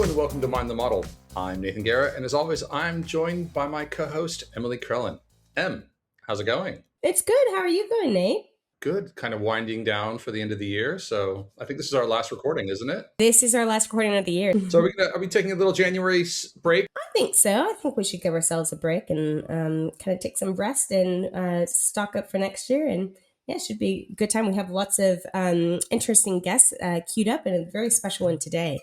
and welcome to Mind the Model. I'm Nathan Garrett, and as always, I'm joined by my co-host, Emily Krellin. Em, how's it going? It's good. How are you going, Nate? Good. Kind of winding down for the end of the year, so I think this is our last recording, isn't it? This is our last recording of the year. So are we taking a little January break? I think so. I think we should give ourselves a break and kind of take some rest and stock up for next year. And yeah, it should be a good time. We have lots of interesting guests queued up and a very special one today.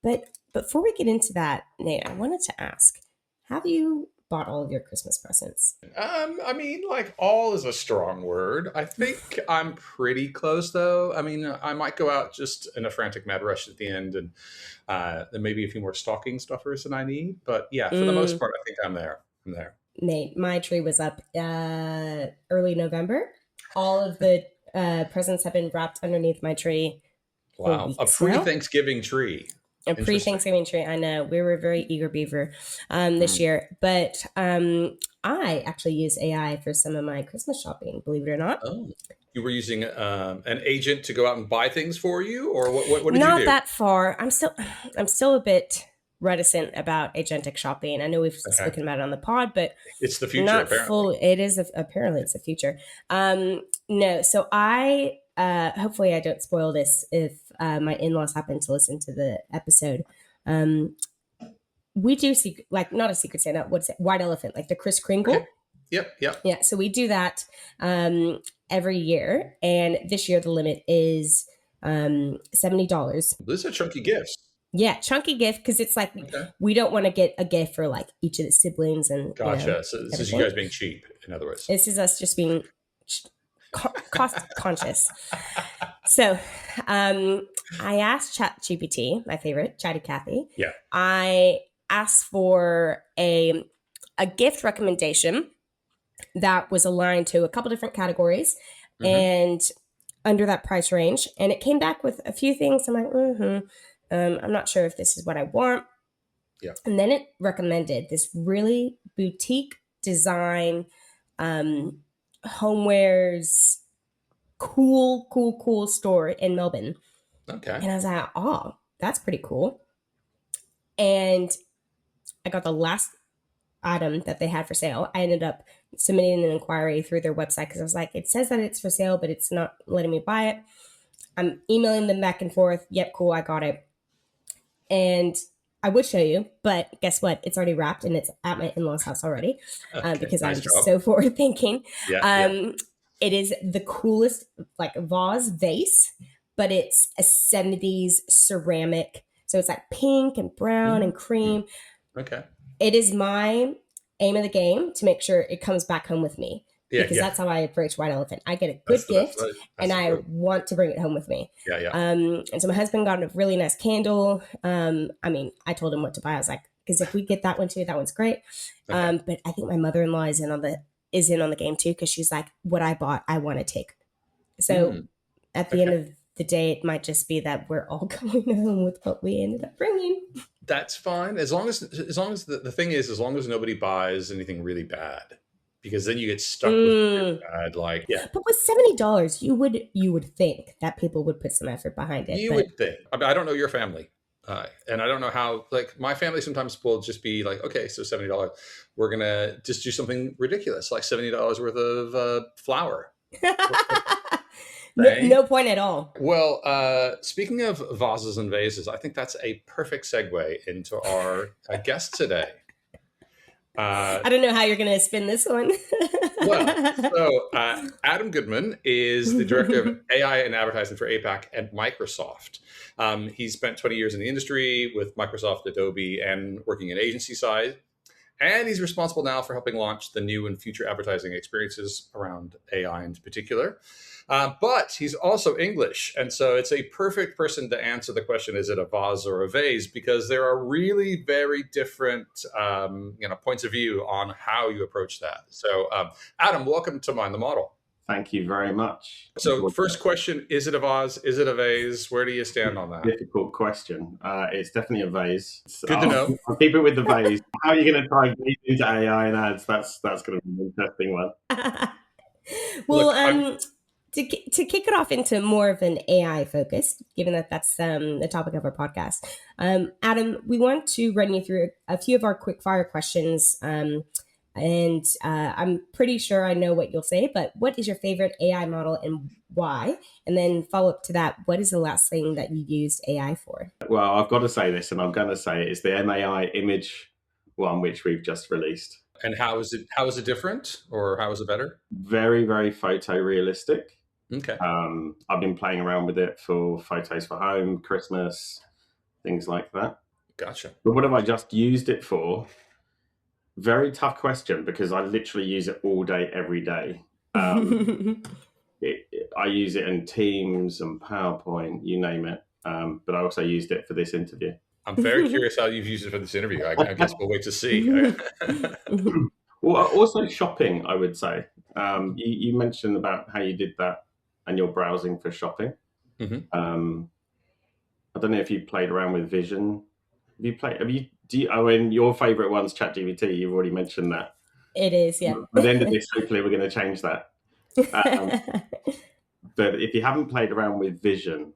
But before we get into that, Nate, I wanted to ask, have you bought all of your Christmas presents? I mean, like, all is a strong word. I think I'm pretty close, though. I mean, I might go out just in a frantic mad rush at the end, and then maybe a few more stocking stuffers than I need. But yeah, for the most part, I think I'm there. Nate, my tree was up early November. All of the presents have been wrapped underneath my tree. Wow, a pre-Thanksgiving tree. A pre-Thanksgiving tree. I know. We were very eager beaver this year. But I actually use AI for some of my Christmas shopping, believe it or not. Oh, you were using an agent to go out and buy things for you? Or what did you do? Not that far. I'm still a bit reticent about agentic shopping. I know we've spoken about it on the pod, but it's the future, apparently. It is, apparently it's the future. No, so I... hopefully I don't spoil this if my in-laws happen to listen to the episode. We do not a Secret Santa, what's it? White elephant, like the Kris Kringle. Okay. Yep. Yeah, so we do that every year. And this year the limit is $70. These are chunky gifts. Yeah, chunky gift, because it's like we don't want to get a gift for like each of the siblings. And gotcha. So this is you guys being cheap, in other words. This is us just being cost conscious. So I asked ChatGPT, my favorite, Chatty Cathy. Yeah. I asked for a gift recommendation that was aligned to a couple different categories and under that price range. And it came back with a few things. I'm like, I'm not sure if this is what I want. Yeah. And then it recommended this really boutique design, homewares, cool store in Melbourne. Okay. And I was like, oh, that's pretty cool. And I got the last item that they had for sale. I ended up submitting an inquiry through their website because I was like, it says that it's for sale, but it's not letting me buy it. I'm emailing them back and forth. Yep, cool, I got it. And I would show you, but guess what? It's already wrapped and it's at my in-laws' house already because I'm just so forward thinking. Yeah. It is the coolest like vase, but it's a 70s ceramic. So it's like pink and brown and cream. Okay. It is my aim of the game to make sure it comes back home with me. Because that's how I approach White Elephant. I get a good gift and I want to bring it home with me. Yeah. And so my husband got a really nice candle. I mean, I told him what to buy. I was like, because if we get that one too, that one's great. Okay. But I think my mother-in-law is in on the game too, because she's like, what I bought, I want to take. So at the end of the day, it might just be that we're all going home with what we ended up bringing. That's fine. As long as the thing is, as long as nobody buys anything really bad. Because then you get stuck with bad, But with $70, you would think that people would put some effort behind it. You would think. I mean, I don't know your family, and I don't know how. Like my family sometimes will just be like, okay, so $70, we're gonna just do something ridiculous, like $70 worth of flour. No point at all. Well, speaking of vases and vases, I think that's a perfect segue into our guest today. I don't know how you're going to spin this one. Adam Goodman is the director of AI and advertising for APAC at Microsoft. He spent 20 years in the industry with Microsoft, Adobe, and working in agency side. And he's responsible now for helping launch the new and future advertising experiences around AI in particular. But he's also English. And so it's a perfect person to answer the question, is it a vase or a vase? Because there are really very different points of view on how you approach that. So Adam, welcome to Mind the Model. Thank you very much. So first question, is it a vase? Is it a vase? Where do you stand on that? Difficult question. It's definitely a vase. Good to know. I'll keep it with the vase. How are you going to try and get into AI and ads? That's going to be an interesting one. Well, to kick it off into more of an AI focus, given that that's the topic of our podcast, Adam, we want to run you through a few of our quick fire questions. And I'm pretty sure I know what you'll say, but what is your favorite AI model and why? And then follow up to that, what is the last thing that you used AI for? Well, I've got to say this, and I'm going to say it. It's the MAI image one, which we've just released. And how is it different, or how is it better? Very, very photorealistic. Okay. I've been playing around with it for photos for home, Christmas, things like that. Gotcha. But what have I just used it for? Very tough question, because I literally use it all day, every day. I use it in Teams and PowerPoint, you name it. But I also used it for this interview. I'm very curious how you've used it for this interview. I guess we'll wait to see. Well, also shopping, I would say. You mentioned about how you did that and you're browsing for shopping. Mhm. I don't know if you played around with Vision. Your favorite one's ChatGPT. You've already mentioned that. It is, yeah. At the end of this, hopefully we're going to change that. But if you haven't played around with Vision,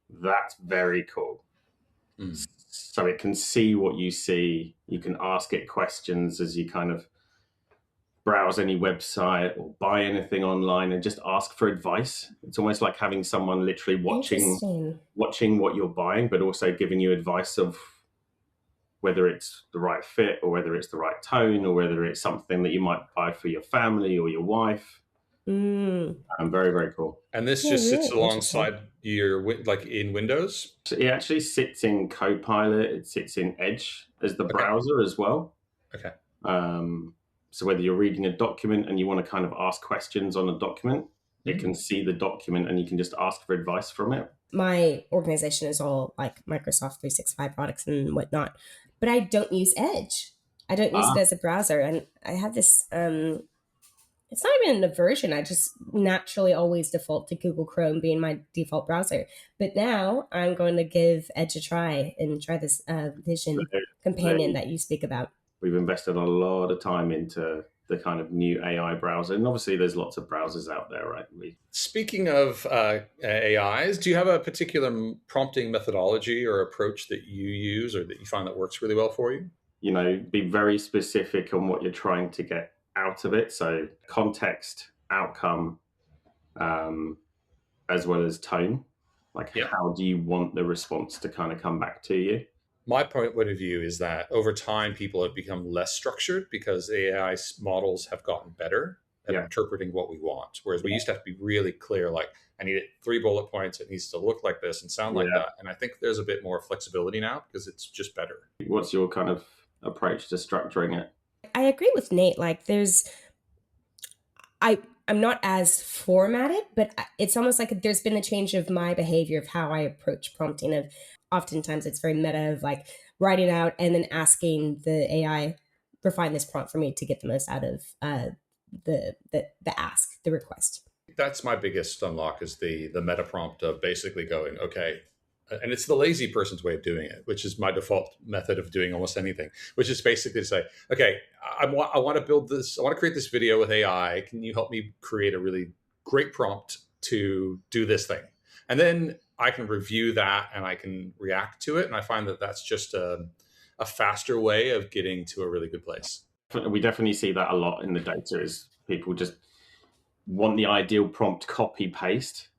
that's very cool. So it can see what you see. You can ask it questions as you kind of browse any website or buy anything online, and just ask for advice. It's almost like having someone literally watching what you're buying, but also giving you advice of whether it's the right fit, or whether it's the right tone, or whether it's something that you might buy for your family or your wife. Very, very cool. And this just sits alongside your, like, in Windows? So it actually sits in Copilot. It sits in Edge as the browser as well. Okay. So whether you're reading a document and you want to kind of ask questions on a document, it can see the document and you can just ask for advice from it. My organization is all like Microsoft 365 products and whatnot, but I don't use Edge. I don't use it as a browser. And I have this, it's not even an aversion. I just naturally always default to Google Chrome being my default browser. But now I'm going to give Edge a try and try this Vision companion that you speak about. We've invested a lot of time into the kind of new AI browser. And obviously there's lots of browsers out there, right? Speaking of AIs, do you have a particular prompting methodology or approach that you use or that you find that works really well for you? You know, be very specific on what you're trying to get out of it. So context, outcome, as well as tone. Like, how do you want the response to kind of come back to you? My point of view is that over time, people have become less structured because AI models have gotten better at interpreting what we want. Whereas we used to have to be really clear, like, I need 3 bullet points. It needs to look like this and sound like that. And I think there's a bit more flexibility now because it's just better. What's your kind of approach to structuring it? I agree with Nate. Like, I'm not as formatted, but it's almost like there's been a change of my behavior of how I approach prompting. Of oftentimes it's very meta of like writing out and then asking the AI refine this prompt for me to get the most out of the ask, the request. That's my biggest unlock, is the meta prompt of basically going, okay, and it's the lazy person's way of doing it, which is my default method of doing almost anything, which is basically to say, okay, I want to build this, I want to create this video with AI. Can you help me create a really great prompt to do this thing? And then I can review that and I can react to it. And I find that that's just a faster way of getting to a really good place. We definitely see that a lot in the data, is people just want the ideal prompt copy paste.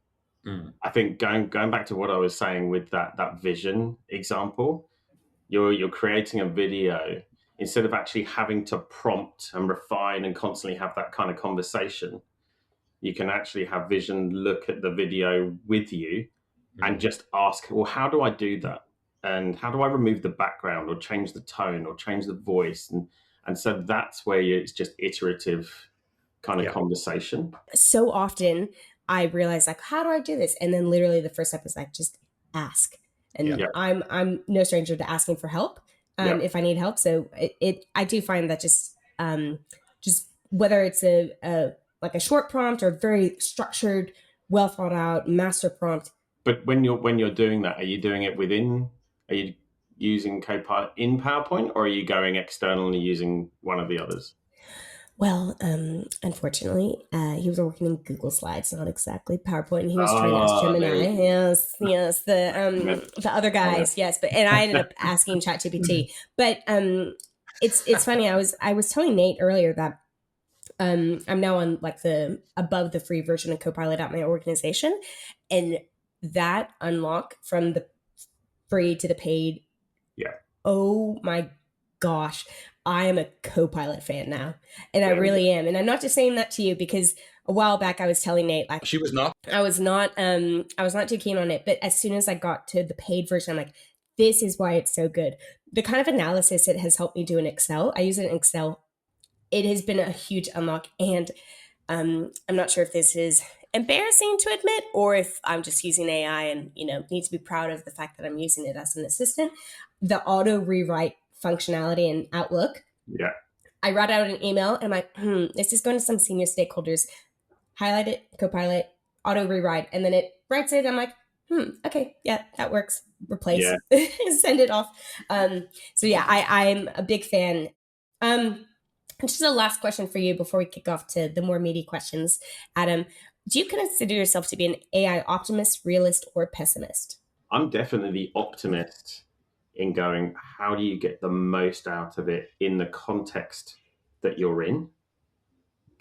I think going back to what I was saying with that Vision example, you're creating a video, instead of actually having to prompt and refine and constantly have that kind of conversation, you can actually have Vision look at the video with you and just ask, well, how do I do that? And how do I remove the background or change the tone or change the voice? And so that's where it's just iterative kind of conversation. So often I realize, like, how do I do this? And then literally the first step is like, just ask. And I'm no stranger to asking for help if I need help. So I do find that just whether it's a short prompt or very structured, well thought out master prompt. But when you're doing that, are you doing it are you using Copilot in PowerPoint, or are you going external and using one of the others? Well, unfortunately, he was working in Google Slides, not exactly PowerPoint, and he was trying to ask Gemini. Yes, the other guys, yes, but and I ended up asking ChatGPT. But it's funny. I was telling Nate earlier that I'm now on like the above the free version of Copilot at my organization, and that unlock from the free to the paid. Yeah. Oh my gosh, I am a Copilot fan now, and I really am. And I'm not just saying that to you because a while back I was telling Nate like She was not. I was not too keen on it, but as soon as I got to the paid version, I'm like, this is why it's so good. The kind of analysis it has helped me do in Excel. I use it in Excel. It has been a huge unlock, and I'm not sure if this is embarrassing to admit or if I'm just using AI and need to be proud of the fact that I'm using it as an assistant. The auto rewrite functionality in Outlook. Yeah. I write out an email and I'm like, this is going to some senior stakeholders. Highlight it, Copilot, auto rewrite, and then it writes it. I'm like, okay, yeah, that works. Replace, send it off. So yeah, I'm a big fan. Just a last question for you before we kick off to the more meaty questions, Adam. Do you consider yourself to be an AI optimist, realist, or pessimist? I'm definitely the optimist in going, how do you get the most out of it in the context that you're in,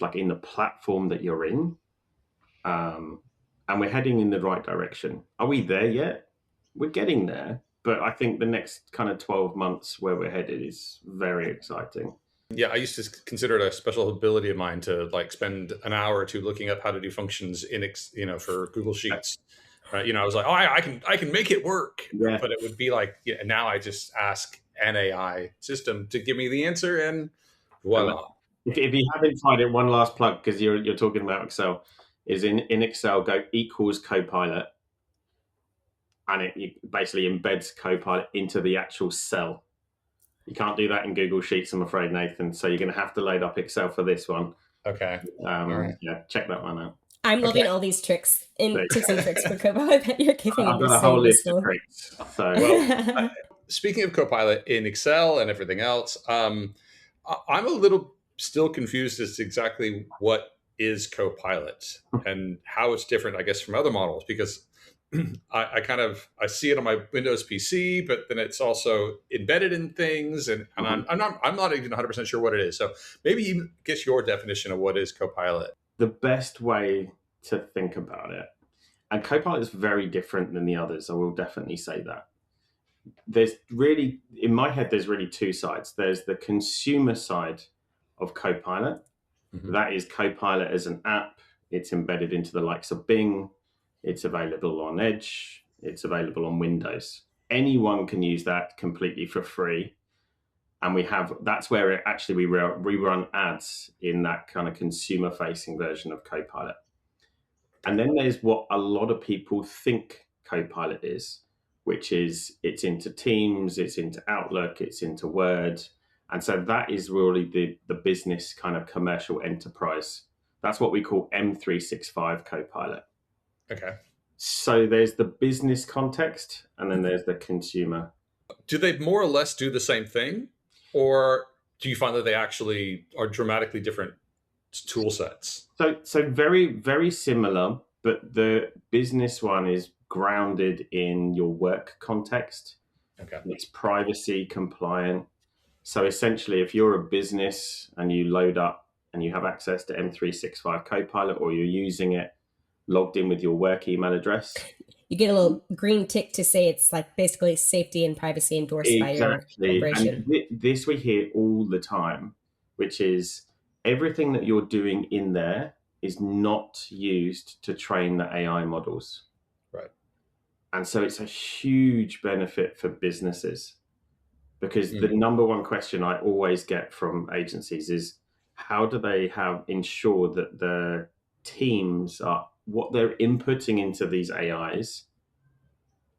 like in the platform that you're in? And we're heading in the right direction. Are we there yet? We're getting there. But I think the next kind of 12 months where we're headed is very exciting. Yeah, I used to consider it a special ability of mine to like spend an hour or two looking up how to do functions in, for Google Sheets. I was like, oh, I can make it work. Yeah. But it would be like, now I just ask an AI system to give me the answer, and voila. If you haven't tried it, one last plug, because you're talking about Excel, is in Excel, go equals Copilot, and it basically embeds Copilot into the actual cell. You can't do that in Google Sheets, I'm afraid, Nathan. So you're going to have to load up Excel for this one. Okay. Right. Yeah, check that one out. I'm loving all these tricks and tips and tricks for Copilot that you're giving me. I've got a whole list of tricks. So, speaking of Copilot in Excel and everything else, I'm a little still confused as to exactly what is Copilot and how it's different, I guess, from other models, because I see it on my Windows PC, but then it's also embedded in things, and I'm not even 100% sure what it is. So maybe you get your definition of what is Copilot. The best way to think about it, and Copilot is very different than the others, I will definitely say that. There's really, in my head, there's really two sides. There's the consumer side of Copilot. Mm-hmm. That is Copilot as an app. It's embedded into the likes of Bing. It's available on Edge. It's available on Windows. Anyone can use that completely for free. And that's where we run ads in that kind of consumer facing version of Copilot. And then there's what a lot of people think Copilot is, which is it's into Teams, it's into Outlook, it's into Word. And so that is really the business kind of commercial enterprise. That's what we call M365 Copilot. Okay. So there's the business context, and then there's the consumer. Do they more or less do the same thing? Or do you find that they actually are dramatically different tool sets? So very, very similar, but the business one is grounded in your work context. Okay. It's privacy compliant. So essentially, if you're a business and you load up and you have access to M365 Copilot, or you're using it logged in with your work email address, you get a little green tick to say it's like basically safety and privacy endorsed by your corporation. And this we hear all the time, which is everything that you're doing in there is not used to train the AI models. Right. And so it's a huge benefit for businesses, because the number one question I always get from agencies is, how do they ensure that the teams are, what they're inputting into these AIs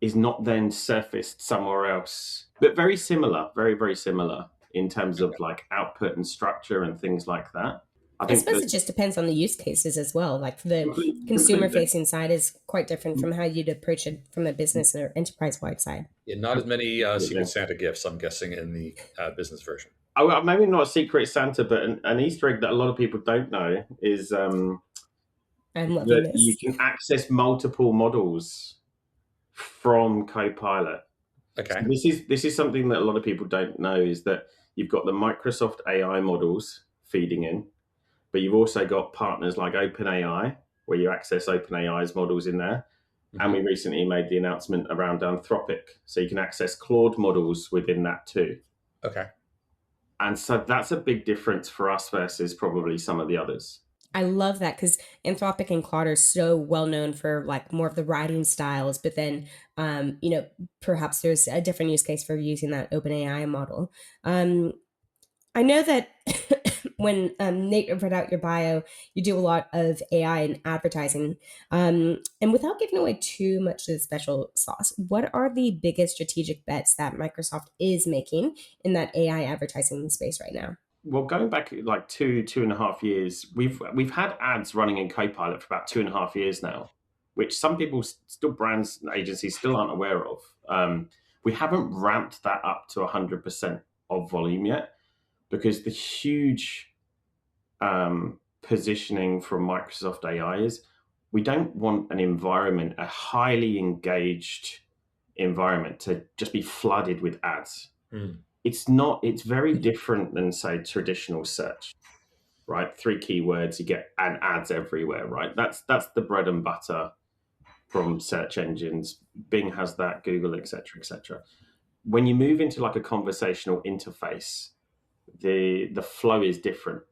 is not then surfaced somewhere else, but very similar, very, very similar in terms of like output and structure and things like that. I suppose it just depends on the use cases as well. Like the consumer facing side is quite different from how you'd approach it from a business or enterprise wide side. Yeah, not as many Secret Santa gifts, I'm guessing, in the business version. well, maybe not a secret Santa, but an Easter egg that a lot of people don't know is I'm loving that this. you can access multiple models from Copilot. Okay. So this is something that a lot of people don't know, is that you've got the Microsoft AI models feeding in, but you've also got partners like OpenAI, where you access OpenAI's models in there. Mm-hmm. And we recently made the announcement around Anthropic, so you can access Claude models within that too. Okay. And so that's a big difference for us versus probably some of the others. I love that, because Anthropic and Claude are so well known for like more of the writing styles, but then, perhaps there's a different use case for using that OpenAI model. I know that when Nate read out your bio, you do a lot of AI and advertising. And without giving away too much of the special sauce, what are the biggest strategic bets that Microsoft is making in that AI advertising space right now? Well, going back like 2.5 years, we've had ads running in Copilot for about 2.5 years now, which some people, still brands and agencies, still aren't aware of. We haven't ramped that up to 100% of volume yet, because the huge positioning from Microsoft AI is we don't want an environment, a highly engaged environment, to just be flooded with ads. It's very different than, say, traditional search, right? 3 keywords, you get ads everywhere, right? That's the bread and butter from search engines. Bing has that, Google, etc., etc. When you move into like a conversational interface, the flow is different.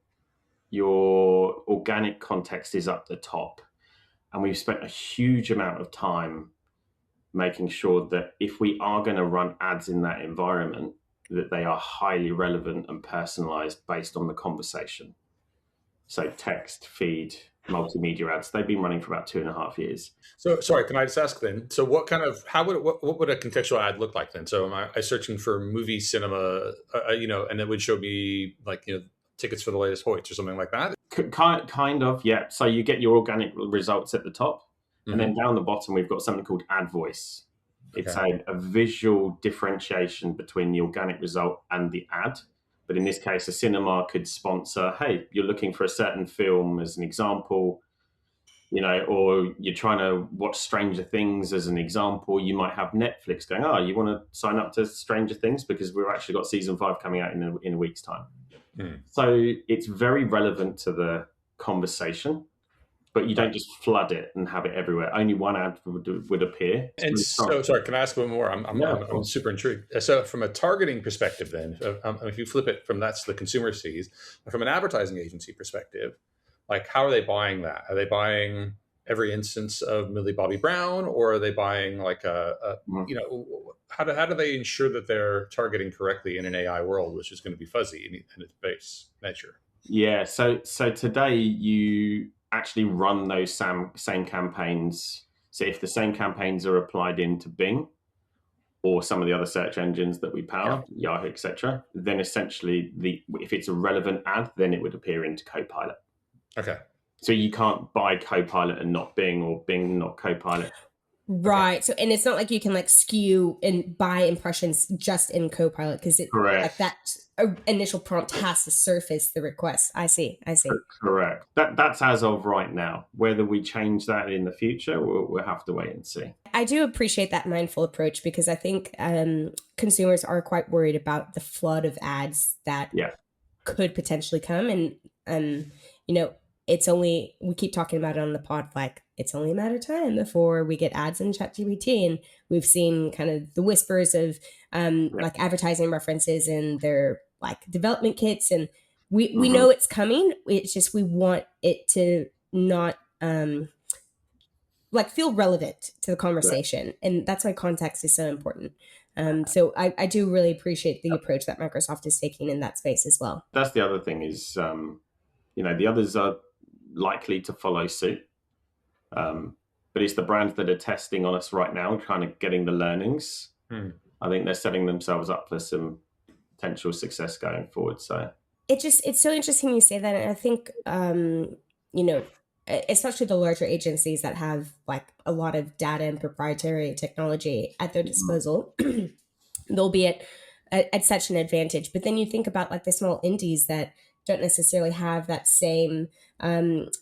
Your organic context is up the top, and we've spent a huge amount of time making sure that if we are going to run ads in that environment, that they are highly relevant and personalized based on the conversation. So text, feed, multimedia ads, they've been running for about 2.5 years. So sorry, can I just ask then? So what would a contextual ad look like then? So am I searching for movie cinema, and it would show me like, tickets for the latest Hoyts or something like that? Kind of, yeah. So you get your organic results at the top, and then down the bottom we've got something called ad voice. It's a visual differentiation between the organic result and the ad. But in this case, a cinema could sponsor, hey, you're looking for a certain film as an example, or you're trying to watch Stranger Things as an example. You might have Netflix going, you want to sign up to Stranger Things because we've actually got season 5 coming out in a week's time. So it's very relevant to the conversation, but you don't just flood it and have it everywhere. Only one ad would appear. And so, sorry, can I ask one more? I'm super intrigued. So from a targeting perspective then, if you flip it from that's the consumer sees, from an advertising agency perspective, like how are they buying that? Are they buying every instance of Millie Bobby Brown, or are they buying like how do they ensure that they're targeting correctly in an AI world, which is going to be fuzzy in its base measure? Yeah. So today you actually run those same campaigns. So if the same campaigns are applied into Bing or some of the other search engines that we power, Yahoo, etc., then essentially if it's a relevant ad, then it would appear into Copilot. Okay. So you can't buy Copilot and not Bing, or Bing not Copilot. Right. Okay. So, and it's not like you can like skew and buy impressions just in Copilot, because like that initial prompt has to surface the request. I see. Correct. That's as of right now. Whether we change that in the future, we'll have to wait and see. I do appreciate that mindful approach, because I think consumers are quite worried about the flood of ads that could potentially come, and we keep talking about it on the pod, like it's only a matter of time before we get ads in ChatGPT, and we've seen kind of the whispers of like advertising references in their like development kits, and we know it's coming. It's just we want it to not like feel relevant to the conversation, and that's why context is so important. So I do really appreciate the approach that Microsoft is taking in that space as well. That's the other thing is, the others are likely to follow suit. But it's the brands that are testing on us right now, kind of getting the learnings. I think they're setting themselves up for some potential success going forward. So it's so interesting you say that. And I think, especially the larger agencies that have like a lot of data and proprietary technology at their disposal, they'll be at at such an advantage. But then you think about like the small indies that don't necessarily have that same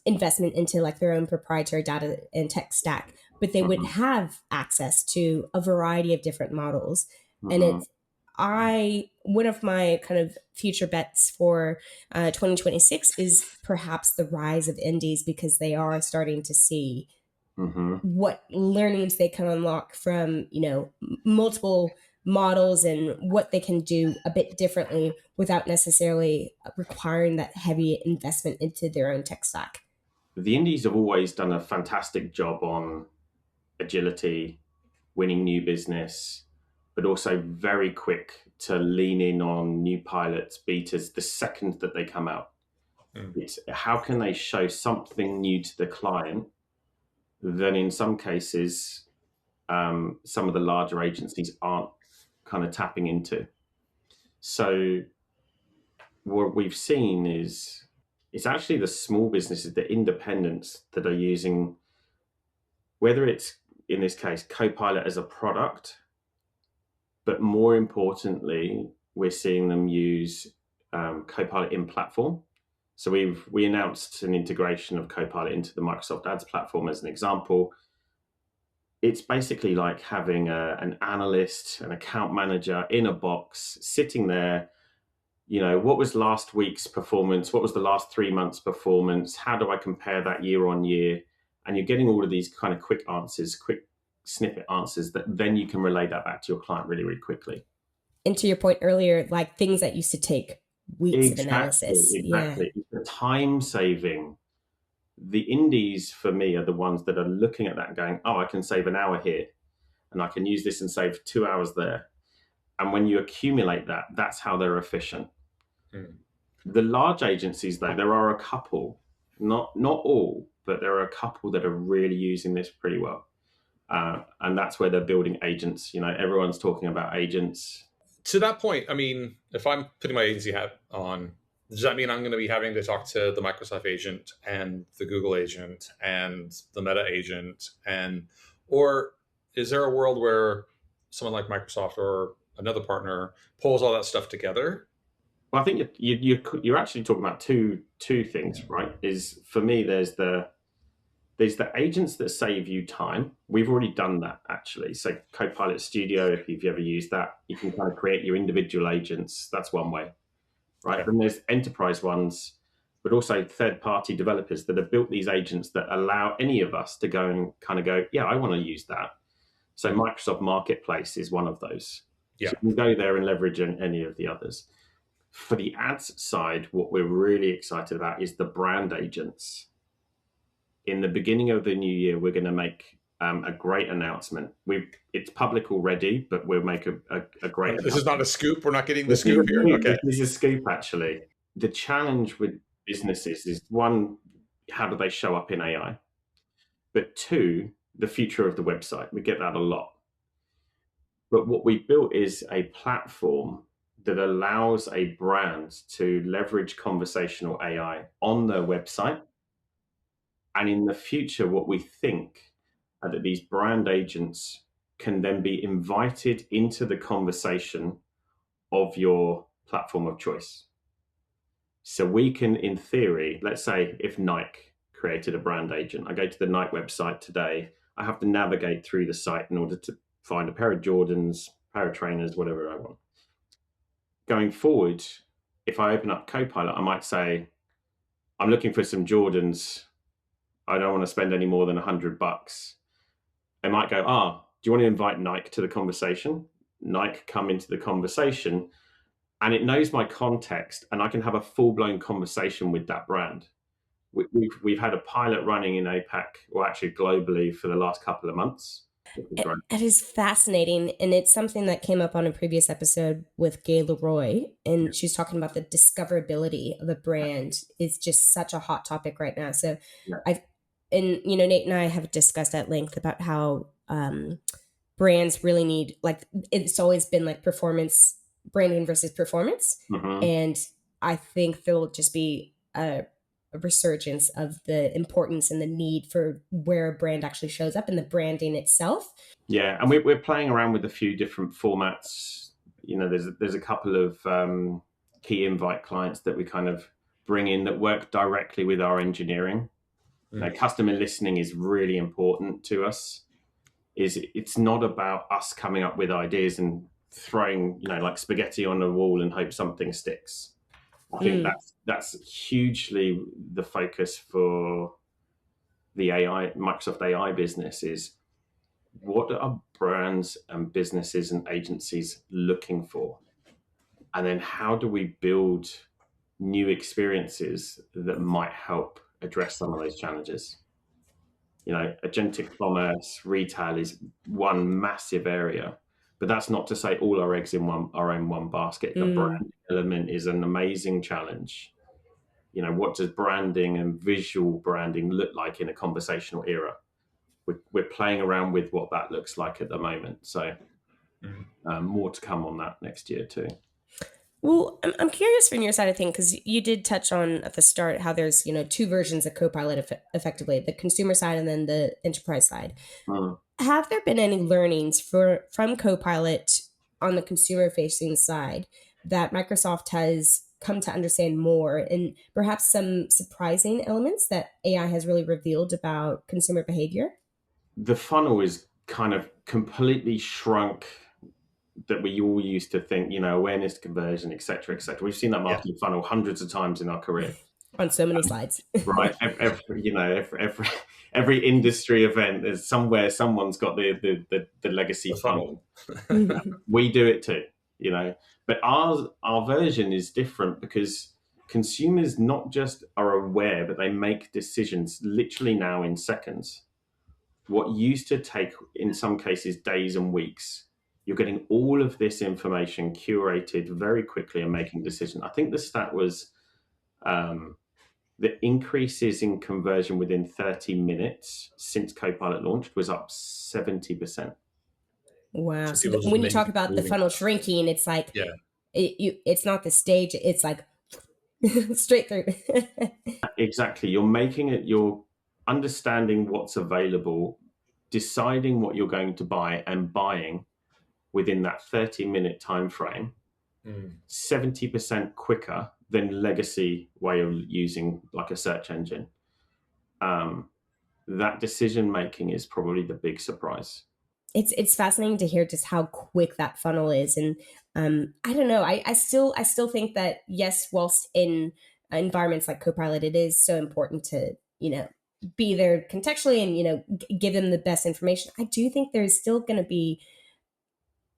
investment into like their own proprietary data and tech stack, but they would have access to a variety of different models. And it's one of my kind of future bets for 2026 is perhaps the rise of indies, because they are starting to see what learnings they can unlock from, multiple models and what they can do a bit differently without necessarily requiring that heavy investment into their own tech stack. The indies have always done a fantastic job on agility, winning new business, but also very quick to lean in on new pilots, betas, the second that they come out. It's how can they show something new to the client that in some cases some of the larger agencies aren't kind of tapping into. So what we've seen is it's actually the small businesses, the independents that are using, whether it's in this case Copilot as a product, but more importantly, we're seeing them use Copilot in platform. So we announced an integration of Copilot into the Microsoft Ads platform as an example. It's basically like having an analyst, an account manager in a box sitting there. What was last week's performance? What was the last 3 months' performance? How do I compare that year on year? And you're getting all of these kind of quick answers, quick snippet answers that then you can relay that back to your client really, really quickly. And to your point earlier, like things that used to take weeks of analysis. Exactly. Yeah. The time saving. The indies for me are the ones that are looking at that and going, oh, I can save an hour here and I can use this and save 2 hours there. And when you accumulate that, that's how they're efficient. The large agencies, though, there are a couple, not all, but there are a couple that are really using this pretty well. And that's where they're building agents. Everyone's talking about agents. To that point, I mean, if I'm putting my agency hat on, does that mean I'm going to be having to talk to the Microsoft agent and the Google agent and the Meta agent? Or is there a world where someone like Microsoft or another partner pulls all that stuff together? Well, I think you're actually talking about two things, right? Is for me, there's the agents that save you time. We've already done that, actually. So Copilot Studio, if you've ever used that, you can kind of create your individual agents. That's one way, right? Yeah. Then there's enterprise ones, but also third-party developers that have built these agents that allow any of us to go and kind of go, yeah, I want to use that. So Microsoft Marketplace is one of those. Yeah. So you can go there and leverage any of the others. For the ads side, what we're really excited about is the brand agents. In the beginning of the new year, we're going to make a great announcement. It's public already, but we'll make a great This is not a scoop. We're not getting the scoop here. Okay. This is a scoop, actually. The challenge with businesses is, one, how do they show up in AI? But two, the future of the website. We get that a lot. But what we built is a platform that allows a brand to leverage conversational AI on their website. And in the future, what we think are that these brand agents can then be invited into the conversation of your platform of choice. So we can, in theory, let's say if Nike created a brand agent, I go to the Nike website today, I have to navigate through the site in order to find a pair of Jordans, pair of trainers, whatever I want. Going forward, if I open up Copilot, I might say, I'm looking for some Jordans. I don't want to spend any more than $100. They might go, do you want to invite Nike to the conversation? Nike come into the conversation and it knows my context and I can have a full-blown conversation with that brand. We've had a pilot running in APAC, or actually globally, for the last couple of months. It is fascinating. And it's something that came up on a previous episode with Gay Leroy. And she's talking about the discoverability of a brand is just such a hot topic right now. So Nate and I have discussed at length about how brands really need, like, it's always been like performance branding versus performance. And I think there'll just be a resurgence of the importance and the need for where a brand actually shows up and the branding itself. Yeah, and we're playing around with a few different formats. there's a couple of key invite clients that we kind of bring in that work directly with our engineering. Customer listening is really important to us. It's not about us coming up with ideas and throwing like spaghetti on a wall and hope something sticks. I think that's hugely the focus for the Microsoft AI business is what are brands and businesses and agencies looking for? And then how do we build new experiences that might help address some of those challenges? Agentic commerce, retail is one massive area, but that's not to say all our eggs are in one basket. The brand element is an amazing challenge. What does branding and visual branding look like in a conversational era? We're playing around with what that looks like at the moment. So more to come on that next year too. Well, I'm curious from your side of things, because you did touch on at the start how there's, two versions of Copilot effectively, the consumer side and then the enterprise side. Have there been any learnings from Copilot on the consumer-facing side that Microsoft has come to understand more, and perhaps some surprising elements that AI has really revealed about consumer behavior? The funnel is kind of completely shrunk that we all used to think, awareness, conversion, et cetera, et cetera. We've seen that marketing funnel hundreds of times in our career. On so many slides. Right. Every industry event, there's somewhere someone's got the legacy funnel. We do it too, But our version is different because consumers not just are aware, but they make decisions literally now in seconds. What used to take, in some cases, days and weeks, you're getting all of this information curated very quickly and making decisions. I think the stat was the increases in conversion within 30 minutes since Copilot launched was up 70%. Wow. So when you talk about the funnel shrinking, it's like, it's not the stage, it's like straight through. Exactly. You're understanding what's available, deciding what you're going to buy and buying within that 30-minute time frame, 70% quicker than legacy way of using like a search engine. That decision making is probably the big surprise. It's fascinating to hear just how quick that funnel is, and I don't know. I still think that yes, whilst in environments like Copilot, it is so important to be there contextually and give them the best information. I do think there's still going to be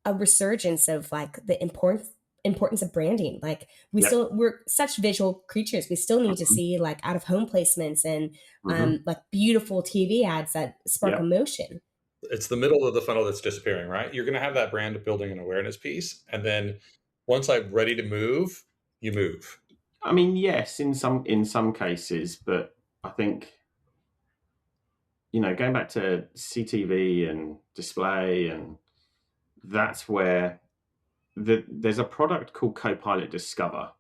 a resurgence of like the importance of branding. Like we're such visual creatures. We still need to see like out of home placements and like beautiful TV ads that spark emotion. It's the middle of the funnel that's disappearing, right? You're going to have that brand building an awareness piece, and then once I'm ready to move, you move. I mean, yes, in some cases, but I think going back to CTV and display, and that's where there's a product called Copilot Discover.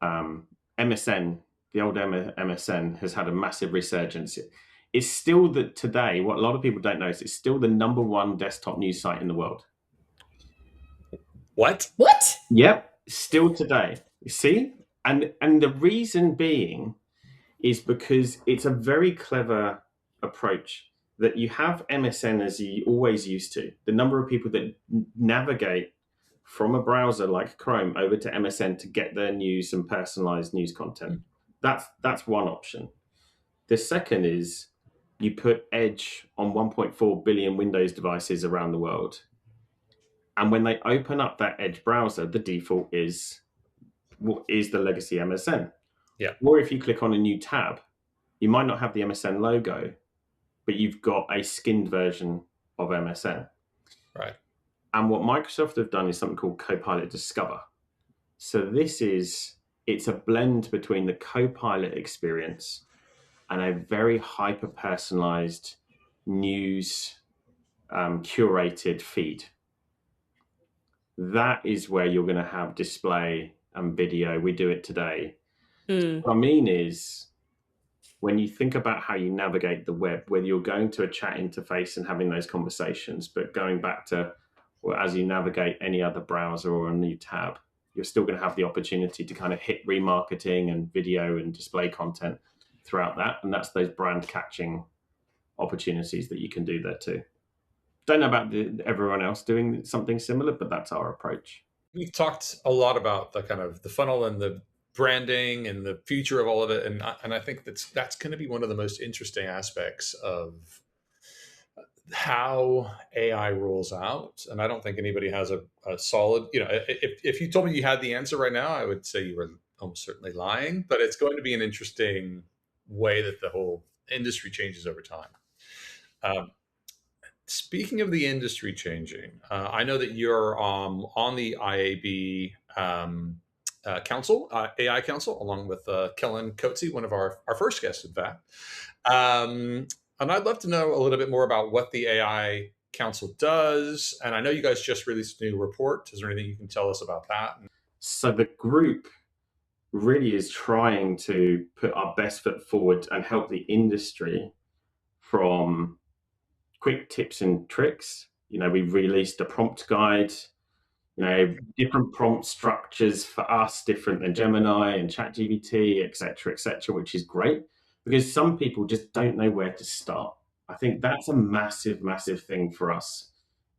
MSN, the old MSN, has had a massive resurgence. It's still today, what a lot of people don't know is it's still the number one desktop news site in the world. What? Yep, still today. You see? And the reason being is because it's a very clever approach that you have MSN as you always used to. The number of people that navigate from a browser like Chrome over to MSN to get their news and personalized news content. That's one option. The second is you put Edge on 1.4 billion Windows devices around the world. And when they open up that Edge browser, the default is the legacy MSN. Yeah. Or if you click on a new tab, you might not have the MSN logo, but you've got a skinned version of MSN. Right. And what Microsoft have done is something called Copilot Discover. So it's a blend between the Copilot experience and a very hyper-personalized news curated feed. That is where you're going to have display and video. We do it today. What I mean is, when you think about how you navigate the web, whether you're going to a chat interface and having those conversations, but going back to or as you navigate any other browser or a new tab, you're still going to have the opportunity to kind of hit remarketing and video and display content throughout that. And that's those brand catching opportunities that you can do there too. Don't know about everyone else doing something similar, but that's our approach. We've talked a lot about the kind of the funnel and the branding and the future of all of it, and I think that's going to be one of the most interesting aspects of how AI rolls out. And I don't think anybody has a solid, if you told me you had the answer right now, I would say you were almost certainly lying, but it's going to be an interesting way that the whole industry changes over time. Speaking of the industry changing, I know that you're on the IAB council, AI council, along with Kellen Coetzee, one of our first guests, in fact. And I'd love to know a little bit more about what the AI council does. And I know you guys just released a new report. Is there anything you can tell us about that? So the group really is trying to put our best foot forward and help the industry from quick tips and tricks. We've released a prompt guide, different prompt structures for us, different than Gemini and ChatGPT, et cetera, which is great because some people just don't know where to start. I think that's a massive, massive thing for us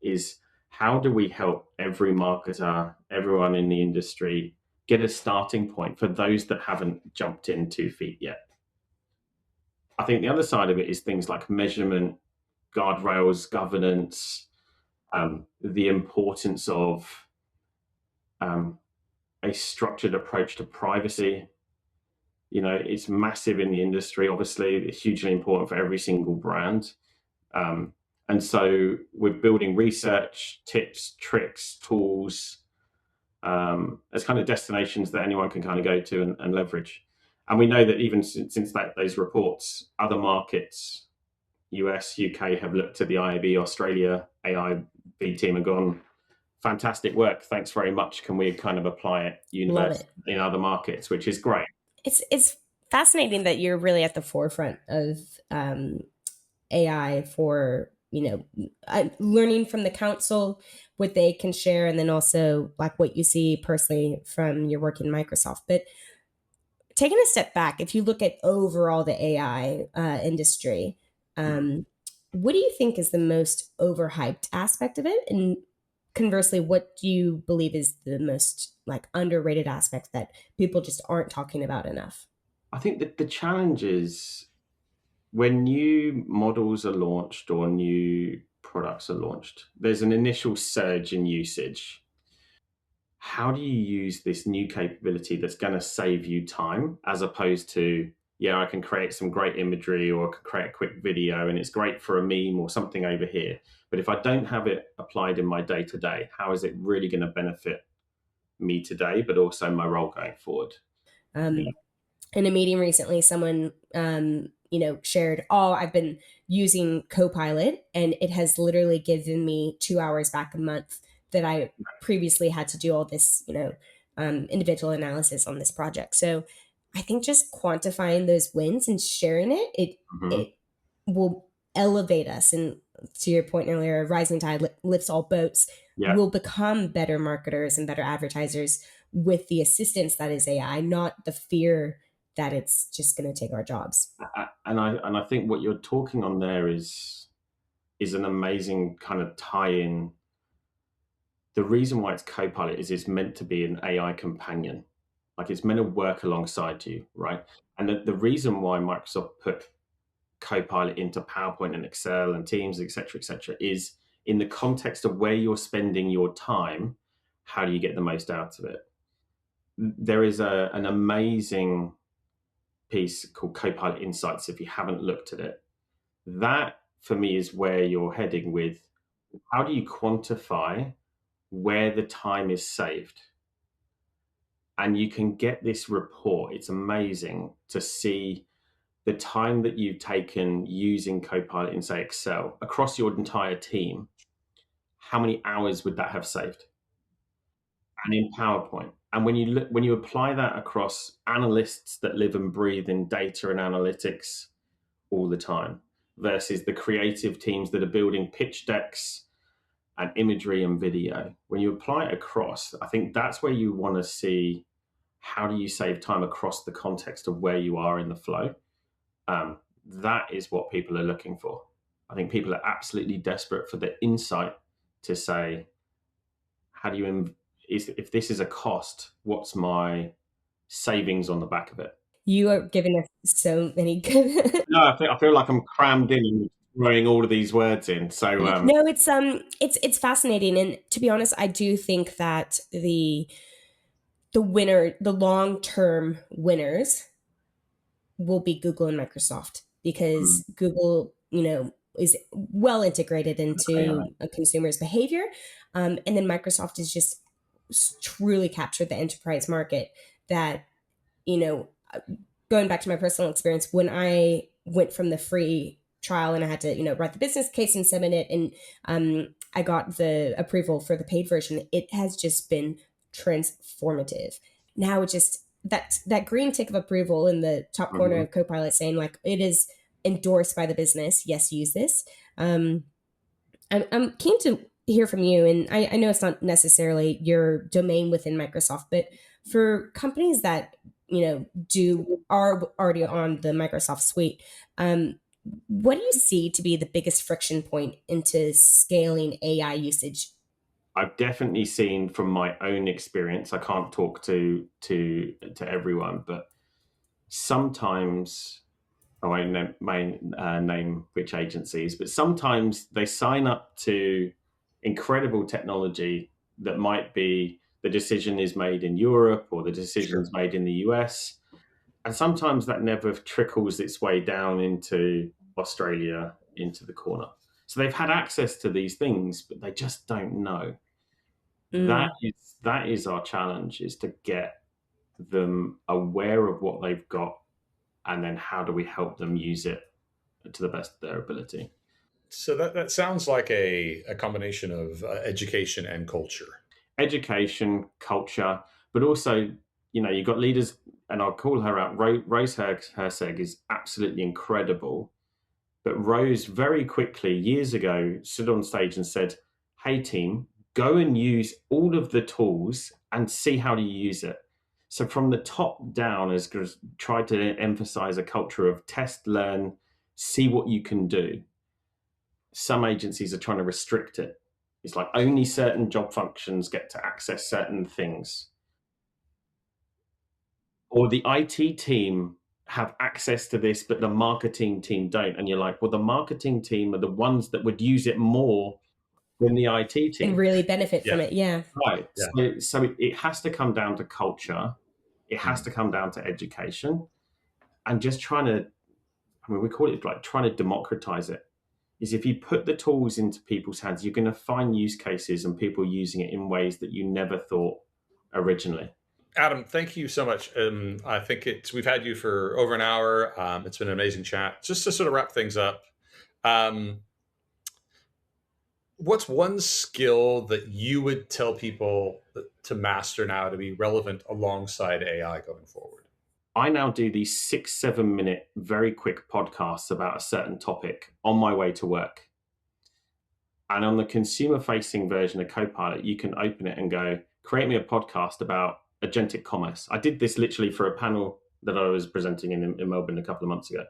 is how do we help every marketer, everyone in the industry get a starting point for those that haven't jumped in 2 feet yet. I think the other side of it is things like measurement, guardrails, governance, the importance of a structured approach to privacy. It's massive in the industry. Obviously, it's hugely important for every single brand. And so we're building research, tips, tricks, tools, as kind of destinations that anyone can kind of go to and leverage. And we know that even since those reports, other markets, US, UK, have looked at the IAB Australia AIB team and gone, fantastic work. Thanks very much. Can we kind of apply it in other markets, which is great. It's fascinating that you're really at the forefront of AI for, learning from the council, what they can share, and then also like what you see personally from your work in Microsoft. But taking a step back, if you look at overall the AI industry, what do you think is the most overhyped aspect of it? And conversely, what do you believe is the most underrated aspect that people just aren't talking about enough? I think that the challenge is when new models are launched or new products are launched, there's an initial surge in usage. How do you use this new capability that's going to save you time as opposed to, I can create some great imagery or I can create a quick video and it's great for a meme or something over here. But if I don't have it applied in my day-to-day, how is it really going to benefit me today, but also my role going forward? In a meeting recently, someone, shared, I've been using Copilot and it has literally given me 2 hours back a month that I previously had to do all this, individual analysis on this project. So I think just quantifying those wins and sharing it will elevate us. And to your point earlier, rising tide lifts all boats. Yeah. We'll become better marketers and better advertisers with the assistance that is AI, not the fear that it's just going to take our jobs. And I think what you're talking on there is an amazing kind of tie-in. The reason why it's Copilot is it's meant to be an AI companion. It's meant to work alongside you, right? And the reason why Microsoft put Copilot into PowerPoint and Excel and Teams, et cetera, is in the context of where you're spending your time, how do you get the most out of it? There is an amazing piece called Copilot Insights, if you haven't looked at it. That, for me, is where you're heading with how do you quantify where the time is saved? And you can get this report. It's amazing to see the time that you've taken using Copilot in, say, Excel across your entire team. How many hours would that have saved? And in PowerPoint. And when you apply that across analysts that live and breathe in data and analytics all the time versus the creative teams that are building pitch decks and imagery and video, when you apply it across, I think that's where you want to see how do you save time across the context of where you are in the flow. That is what people are looking for. I think people are absolutely desperate for the insight to say, how do you, if this is a cost, what's my savings on the back of it? You are giving us so many good. No, I feel like I'm crammed in and throwing all of these words in. So no, it's fascinating, and to be honest, I do think that the long-term winners will be Google and Microsoft, because Google, is well integrated into a consumer's behavior. And then Microsoft is just truly captured the enterprise market that, going back to my personal experience, when I went from the free trial and I had to, write the business case and submit it, and I got the approval for the paid version, it has just been transformative. Now it just, that green tick of approval in the top corner of Copilot saying like, it is endorsed by the business. Yes, use this. I'm keen to hear from you. And I know it's not necessarily your domain within Microsoft, but for companies that, are already on the Microsoft suite, what do you see to be the biggest friction point into scaling AI usage? I've definitely seen from my own experience, I can't talk to everyone, but sometimes, I won't name which agencies, but sometimes they sign up to incredible technology that might be the decision is made in Europe or the decision is made in the US. And sometimes that never trickles its way down into Australia, into the corner. So they've had access to these things, but they just don't know. That is our challenge, is to get them aware of what they've got, and then how do we help them use it to the best of their ability. So that sounds like a combination of education and culture. Education, culture, but also, you've got leaders, and I'll call her out. Rose Herseg is absolutely incredible. But Rose very quickly, years ago, stood on stage and said, hey, team, go and use all of the tools and see how to use it. So from the top down, has tried to emphasize a culture of test, learn, see what you can do. Some agencies are trying to restrict it. It's like only certain job functions get to access certain things. Or the IT team have access to this, but the marketing team don't. And you're like, well, the marketing team are the ones that would use it more than the IT team. And really benefit from it, yeah. Right. Yeah. So it has to come down to culture. It has to come down to education. And just trying to, we call it like trying to democratize it. Is if you put the tools into people's hands, you're going to find use cases and people using it in ways that you never thought originally. Adam, thank you so much. I think we've had you for over an hour. It's been an amazing chat. Just to sort of wrap things up, what's one skill that you would tell people to master now to be relevant alongside AI going forward? I now do these 6-7 minute, very quick podcasts about a certain topic on my way to work. And on the consumer facing version of Copilot, you can open it and go, create me a podcast about agentic commerce. I did this literally for a panel that I was presenting in Melbourne a couple of months ago.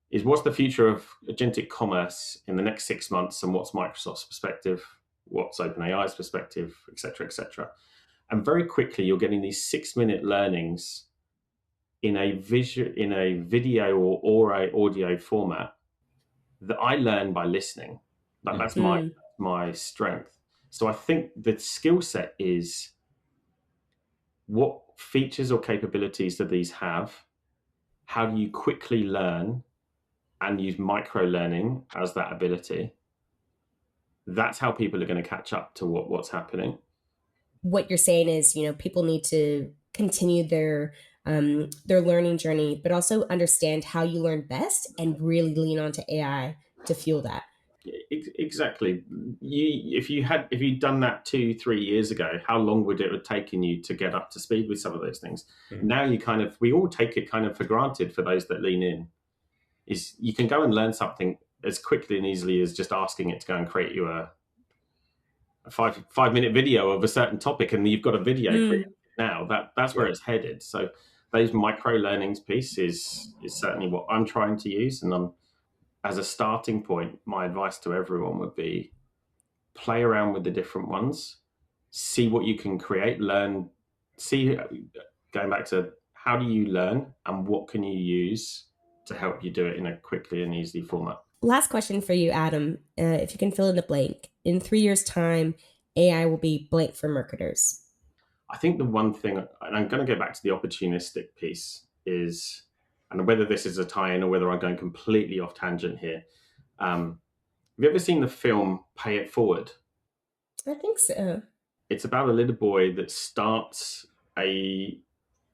Is what's the future of agentic commerce in the next 6 months, and what's Microsoft's perspective, what's OpenAI's perspective, et cetera, et cetera. And very quickly, you're getting these 6-minute learnings in a video or a audio format that I learn by listening. That's my strength. So I think the skill set is, what features or capabilities do these have? How do you quickly learn and use micro learning as that ability? That's how people are going to catch up to what's happening. What you're saying is, people need to continue their learning journey, but also understand how you learn best and really lean onto AI to fuel that. Exactly. If you'd done that 2-3 years ago, how long would it have taken you to get up to speed with some of those things? Now we all take it kind of for granted. For those that lean in, is you can go and learn something as quickly and easily as just asking it to go and create you a 5 minute video of a certain topic, and you've got a video created now. That's where it's headed. So those micro learnings piece is certainly what I'm trying to use. And as a starting point, my advice to everyone would be play around with the different ones, see what you can create, learn, see, going back to how do you learn and what can you use to help you do it in a quickly and easy format. Last question for you, Adam. If you can fill in the blank, in 3 years' time, AI will be blank for marketers. I think the one thing, and I'm going to go back to the opportunistic piece, is, and whether this is a tie-in or whether I'm going completely off tangent here, have you ever seen the film Pay It Forward? I think so. It's about a little boy that starts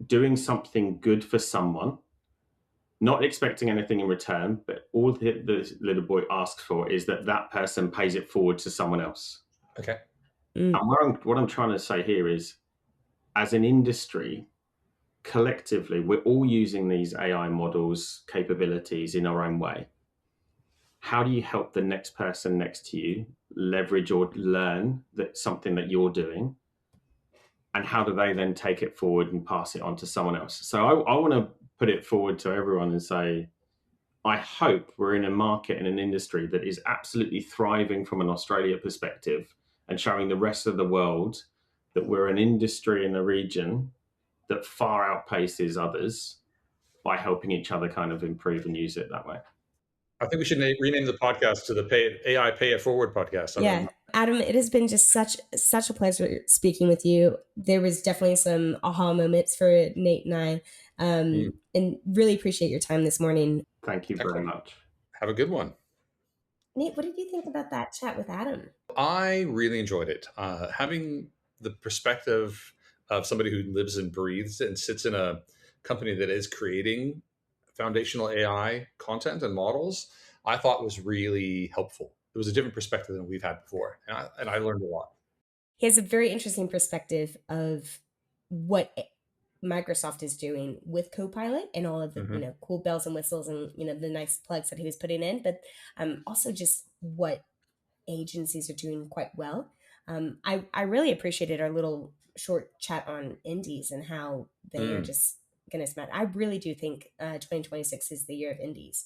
doing something good for someone, not expecting anything in return, but all the little boy asks for is that person pays it forward to someone else. Okay. And what I'm trying to say here is, as an industry, collectively, we're all using these AI models, capabilities in our own way. How do you help the next person next to you leverage or learn that something that you're doing? And how do they then take it forward and pass it on to someone else? So I want to put it forward to everyone and say, I hope we're in a market and an industry that is absolutely thriving from an Australia perspective and showing the rest of the world that we're an industry in a region that far outpaces others by helping each other kind of improve and use it that way. I think we should rename the podcast to the AI Pay It Forward podcast. Yeah. Adam, it has been just such a pleasure speaking with you. There was definitely some aha moments for Nate and I, and really appreciate your time this morning. Thank you very much. Have a good one. Nate, what did you think about that chat with Adam? I really enjoyed it. Having the perspective of somebody who lives and breathes and sits in a company that is creating foundational AI content and models, I thought was really helpful. It was a different perspective than we've had before, and I learned a lot. He has a very interesting perspective of what Microsoft is doing with Copilot and all of the cool bells and whistles and the nice plugs that he was putting in, but also just what agencies are doing quite well. I really appreciated our little short chat on indies and how they are just going to smash. I really do think 2026 is the year of indies.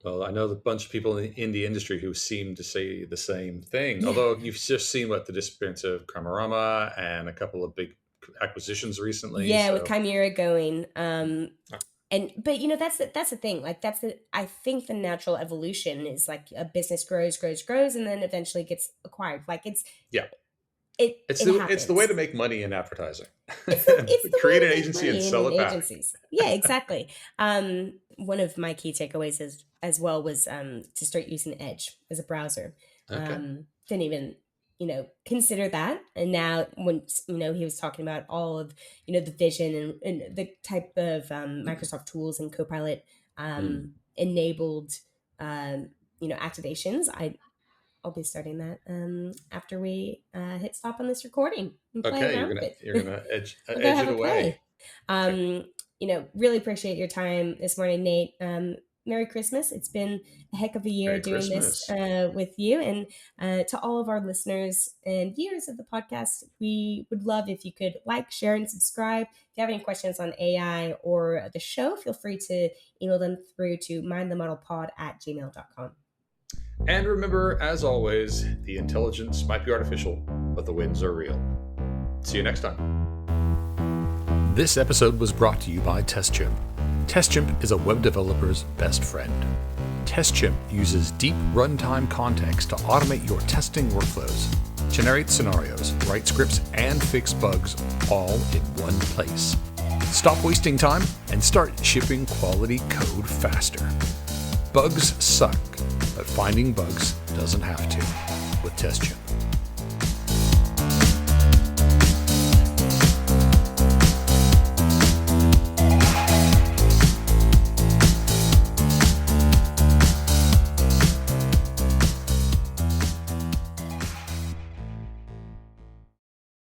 Well, I know a bunch of people in the industry who seem to say the same thing. Yeah. Although you've just seen what the disappearance of Kramarama and a couple of big acquisitions recently. Yeah, with Chimera going. But that's the thing. Like I think the natural evolution is like a business grows, and then eventually gets acquired. Like it's the way to make money in advertising. It's create an agency and sell it back. Agencies. Yeah, exactly. One of my key takeaways as well was to start using Edge as a browser. Okay. Didn't even consider that, and now when he was talking about all of the vision and the type of Microsoft tools and Copilot enabled activations, I'll be starting that after we hit stop on this recording. Okay, you're gonna edge it away. Really appreciate your time this morning, Nate. Merry Christmas. It's been a heck of a year doing this with you. And to all of our listeners and viewers of the podcast, we would love if you could like, share, and subscribe. If you have any questions on AI or the show, feel free to email them through to mindthemodelpod@gmail.com. And remember, as always, the intelligence might be artificial, but the wins are real. See you next time. This episode was brought to you by TestChimp. TestChimp is a web developer's best friend. TestChimp uses deep runtime context to automate your testing workflows, generate scenarios, write scripts, and fix bugs all in one place. Stop wasting time and start shipping quality code faster. Bugs suck, but finding bugs doesn't have to with TestChimp.